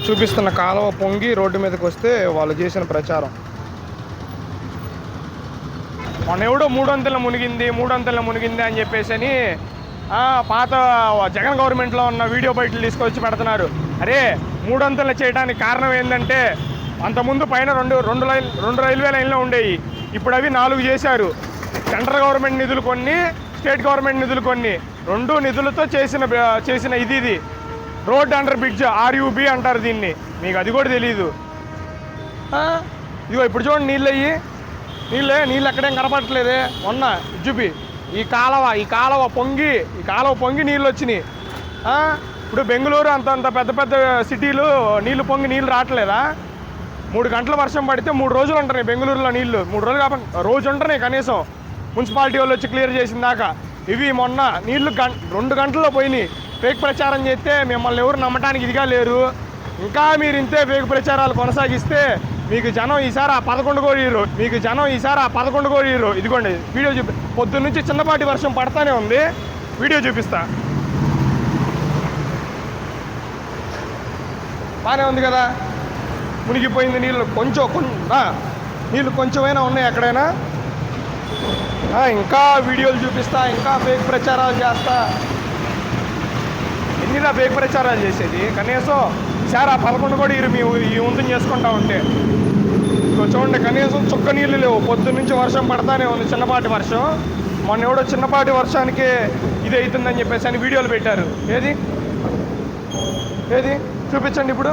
చూపిస్తున్న కాలువ పొంగి రోడ్డు మీదకి వస్తే వాళ్ళు చేసిన ప్రచారం. మొన్న ఎవడో 300 మునిగింది అని చెప్పేసి అని పాత జగన్ గవర్నమెంట్లో ఉన్న వీడియో బయటలు తీసుకొచ్చి పెడుతున్నారు. అరే 300 చేయడానికి కారణం ఏంటంటే అంతకుముందు పైన రెండు రైల్వే లైన్లో ఉండేవి. ఇప్పుడు అవి 4 చేశారు. సెంట్రల్ గవర్నమెంట్ నిధులు కొన్ని, స్టేట్ గవర్నమెంట్ నిధులు కొన్ని, 2 నిధులతో చేసిన ఇది రోడ్ అండర్ బ్రిడ్జ్, RUB అంటారు దీన్ని. మీకు అది కూడా తెలీదు. ఇదిగో ఇప్పుడు చూడండి నీళ్ళు ఎక్కడేం కనపడట్లేదే. మొన్న చూపి ఈ కాలువ పొంగి నీళ్ళు వచ్చినాయి. ఇప్పుడు బెంగళూరు అంత పెద్ద సిటీలు నీళ్ళు పొంగి నీళ్ళు రావట్లేదా? 3 గంటల వర్షం పడితే 3 రోజులు ఉంటున్నాయి బెంగళూరులో నీళ్ళు. 3 రోజులు కాబట్టి రోజు ఉంటున్నాయి కనీసం, మున్సిపాలిటీ వాళ్ళు వచ్చి క్లియర్ చేసిన దాకా. ఇవి మొన్న నీళ్లు 2 గంటల్లో పోయినాయి. ఫేక్ ప్రచారం చేస్తే మిమ్మల్ని ఎవరు నమ్మటానికి ఇదిగా లేరు. ఇంకా మీరు ఇంతే ఫేక్ ప్రచారాలు కొనసాగిస్తే మీకు జనం ఈసారి ఆ 11 కోడి ఇరు. ఇదిగోండి వీడియో పొద్దున్న నుంచి చిన్నపాటి వర్షం పడతానే ఉంది. వీడియో చూపిస్తా. బాగానే ఉంది కదా, మునిగిపోయింది నీళ్ళు. నీళ్ళు కొంచెమైనా ఉన్నాయి ఎక్కడైనా. ఇంకా వీడియోలు చూపిస్తా, ఇంకా ఫేక్ ప్రచారాలు చేస్తా. ఎన్నిదా ఫేక్ ప్రచారాలు చేసేది? కనీసం ఈసారి ఆ 11 కూడా ఈ వంతున చేసుకుంటా ఉంటే. చూడండి కనీసం చుక్క నీళ్ళు లేవు. పొద్దున్న నుంచి వర్షం పడతానే ఉంది, చిన్నపాటి వర్షం. మొన్న ఎవడో చిన్నపాటి వర్షానికి ఇది అవుతుందని చెప్పేసి అని వీడియోలు పెట్టారు. ఏది చూపించండి ఇప్పుడు.